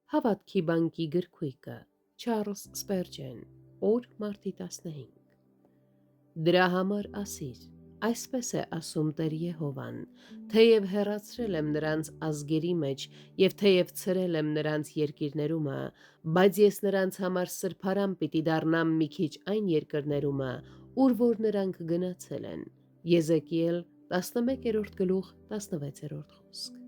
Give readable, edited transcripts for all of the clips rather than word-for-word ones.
Հավատքի բանկի գրքույկը, Չարլզ Սպերջեն, օր մարտի 15։ Դրա համար ասիր, այսպես է ասում Տեր Եհովան, թեև հեռացրել եմ նրանց ազգերի մեջ և թեև ցրել եմ նրանց երկիրներումը, բայց ես նրանց համար սրբարան պիտի դառնամ մի քիչ այն երկրներումը, ուր որ նրանք գնացել են։ Եզեկիել 11:16 խոսք։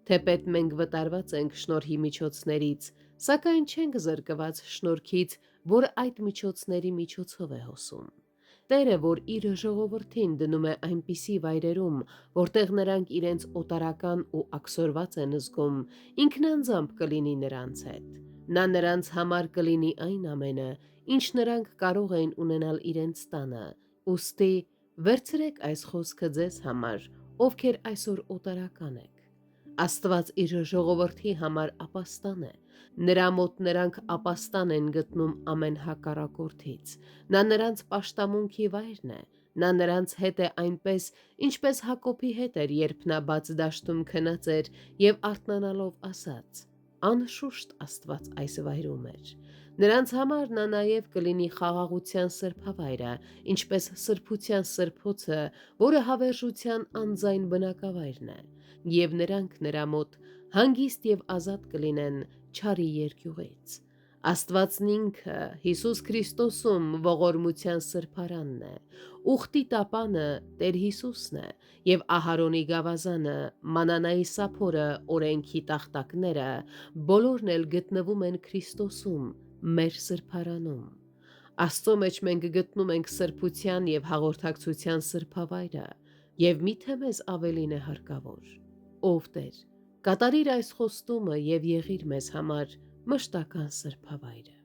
Թեպետ մենք վտարված ենք շնորհի միջոցներից, սակայն չենք զրկված շնորհքից, որ այդ միջոցների միջոցով է հոսում։ Տերը, որ իր ժողովրդին դնում է այնպիսի վայրերում, որտեղ նրանք իրենց օտարական ու աքսորված են զգում, ինքն անձամբ կլինի նրանց հետ։ Նա նրանց համար կլինի այն ամենը, ինչ նրանք կարող էին ունենալ իրենց տանը։ Ուստի վերցրեք այս խոսքը ձեզ համար, ովքեր այսօր օտարական եք։ Աստված իր ժողովրդի համար ապաստան է։ Նրա մոտ նրանք ապաստան են գտնում ամեն հակառակորդից։ Նա նրանց պաշտամունքի վայրն է։ Նա նրանց հետ է այնպես, ինչպես Հակոբի հետ էր, երբ նա բաց դաշտում քնած էր և արթնանալով ասաց. «Անշուշտ Աստված այս վայրում էր»։ Նրանց համար նա նաև կլինի խաղաղության սրբավայրը, ինչպես սրբության սրբոցը, որը հավերժության անձայն բնակավայրն է, և նրանք նրա մոտ հանգիստ և ազատ կլինեն չարի երկյուղից։ Աստվածն ինքը Հիսուս Քրիստոսում ողորմության սրբարանն է, ուխտի տապանը Տեր Հիսուսն է, և Ահարոնի գավազանը, մանանայի սափորը, օրենքի տախտակները, բոլորն էլ գտնվում են Քրիստոսում, մեր սրբարանում։ Աստծո մեջ մենք գտնում ենք սրբության և հաղորդակցության սրբավայրը, և միթե մեզ ավելին է հարկավոր։ Ով Տեր, կատարիր այս խոստումը և եղիր մեզ համար մշտական սրբավայրը։